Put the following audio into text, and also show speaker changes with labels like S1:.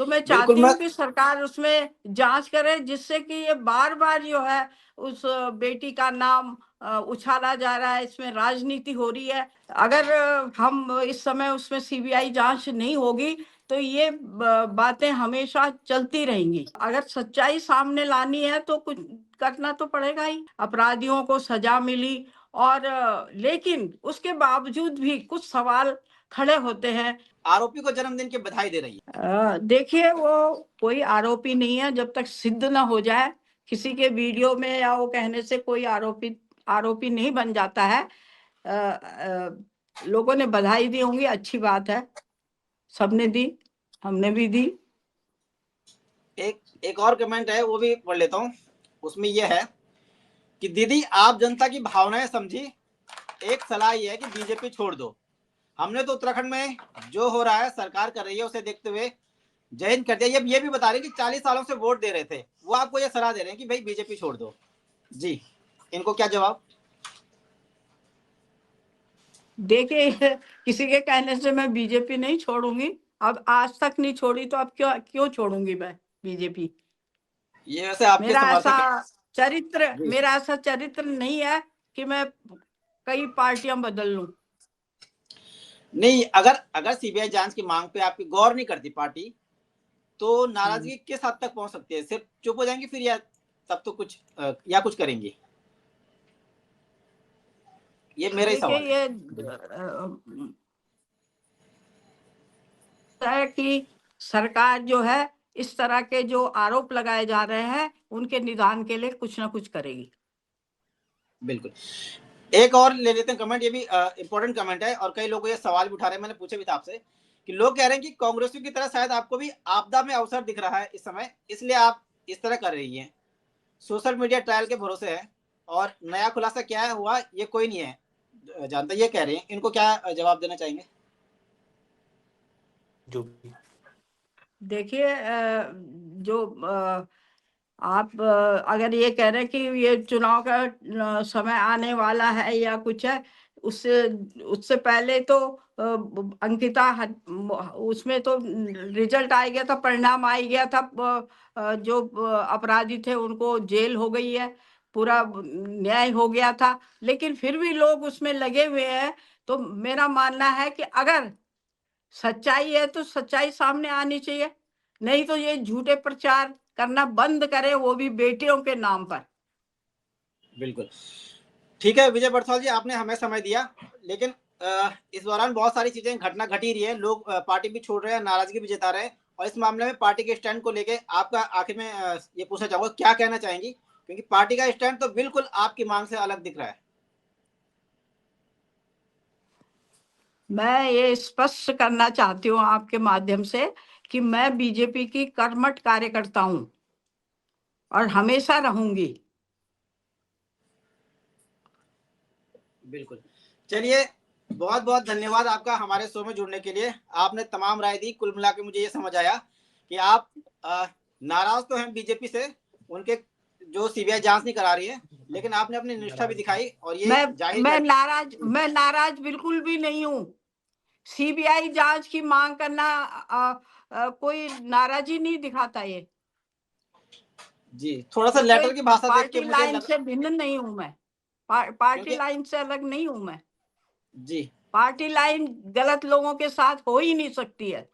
S1: तो मैं
S2: बिल्कुल
S1: चाहती हूँ कि सरकार उसमें जांच करे, जिससे कि ये बार बार जो है उस बेटी का नाम उछाला जा रहा है, इसमें राजनीति हो रही है। अगर हम इस समय उसमें सीबीआई जांच नहीं होगी तो ये बातें हमेशा चलती रहेंगी। अगर सच्चाई सामने लानी है तो कुछ करना तो पड़ेगा ही। अपराधियों को सजा मिली और लेकिन उसके बावजूद भी कुछ सवाल खड़े होते हैं।
S2: आरोपी को जन्मदिन की बधाई दे रही है।
S1: देखिए, वो कोई आरोपी नहीं है जब तक सिद्ध ना हो जाए। किसी के वीडियो में या वो कहने से कोई आरोपी नहीं बन जाता है। लोगों ने बधाई दी होंगी, अच्छी बात है, सबने दी, हमने भी दी।
S2: एक और कमेंट है, वो भी पढ़ लेता हूँ। उसमें यह है कि दीदी आप जनता की भावनाएं समझी, एक सलाह यह है कि बीजेपी छोड़ दो। हमने तो उत्तराखंड में जो हो रहा है सरकार कर रही है उसे देखते हुए जय हिंद कर दिया। ये भी बता रहे कि 40 सालों से वोट दे रहे थे, वो आपको ये सलाह दे रहे हैं कि भाई बीजेपी छोड़ दो। जी, इनको क्या जवाब?
S1: देखिए, किसी के कहने से मैं बीजेपी नहीं छोड़ूंगी। अब आज तक नहीं छोड़ी तो अब क्यों छोड़ूंगी मैं बीजेपी।
S2: ये वैसे आपके
S1: मेरा ऐसा
S2: समर्थक
S1: चरित्र नहीं है कि मैं कई पार्टियां बदल लूं।
S2: नहीं, अगर सीबीआई जांच की मांग पे आपकी गौर नहीं करती पार्टी, तो नाराजगी किस हद तक पहुंच सकती है? सिर्फ चुप हो जाएंगी फिर, या तब तो कुछ या कुछ करेंगी? ये मेरा ही सवाल
S1: देखिए, ये कि सरकार जो है इस तरह के जो आरोप लगाए जा रहे हैं उनके निदान के लिए कुछ ना कुछ करेगी।
S2: बिल्कुल। एक और ले लेते हैं कमेंट, ये भी इंपॉर्टेंट कमेंट है और कई लोग ये सवाल भी उठा रहे हैं, मैंने पूछे भी था आपसे कि लोग कह रहे हैं कि कांग्रेसियों की तरह शायद आपको भी आपदा में अवसर दिख रहा है इस समय, इसलिए आप इस तरह कर रही हैं। सोशल मीडिया ट्रायल के भरोसे है और नया खुलासा क्या है हुआ ये कोई नहीं है जानता, ये कह रहे हैं। इनको क्या जवाब देना चाहेंगे?
S3: जो भी
S1: देखिए, जो आप अगर ये कह रहे हैं कि ये चुनाव का समय आने वाला है या कुछ है, उससे उससे पहले तो अंकिता उसमें तो रिजल्ट आ गया था, परिणाम आ गया था। जो अपराधी थे उनको जेल हो गई है, पूरा न्याय हो गया था, लेकिन फिर भी लोग उसमें लगे हुए हैं। तो मेरा मानना है कि अगर सच्चाई है तो सच्चाई सामने आनी चाहिए, नहीं तो ये झूठे प्रचार करना बंद करे, वो भी बेटियों के नाम पर।
S2: बिल्कुल ठीक है विजय बरसाल जी, आपने हमें समय दिया, लेकिन इस दौरान बहुत सारी चीजें घटना घटी रही है, लोग पार्टी भी छोड़ रहे हैं, नाराजगी भी जता रहे हैं, और इस मामले में पार्टी के स्टैंड को लेके आपका आखिर में ये पूछना चाहूंगा, क्या कहना चाहेंगी? क्योंकि पार्टी का स्टैंड तो बिल्कुल आपकी मांग से अलग दिख रहा है।
S1: मैं ये स्पष्ट करना चाहती हूँ आपके माध्यम से कि मैं बीजेपी की कर्मठ कार्यकर्ता हूँ और हमेशा रहूंगी।
S2: बिल्कुल, चलिए, बहुत बहुत धन्यवाद आपका हमारे शो में जुड़ने के लिए। आपने तमाम राय दी, कुल मिला के मुझे ये समझ आया कि आप नाराज तो हैं बीजेपी से, उनके जो सीबीआई जांच नहीं करा रही है, लेकिन आपने अपनी निष्ठा भी दिखाई और ये
S1: मैं नाराज बिल्कुल भी नहीं हूँ। सीबीआई जांच की मांग करना कोई नाराजी नहीं दिखाता। ये
S2: जी, थोड़ा सा लेटर की भाषा देख के
S1: पार्टी
S2: मुझे
S1: लाइन से भिन्न नहीं हूं मैं, पार्टी लाइन से अलग नहीं हूं मैं।
S2: जी,
S1: पार्टी लाइन गलत लोगों के साथ हो ही नहीं सकती है।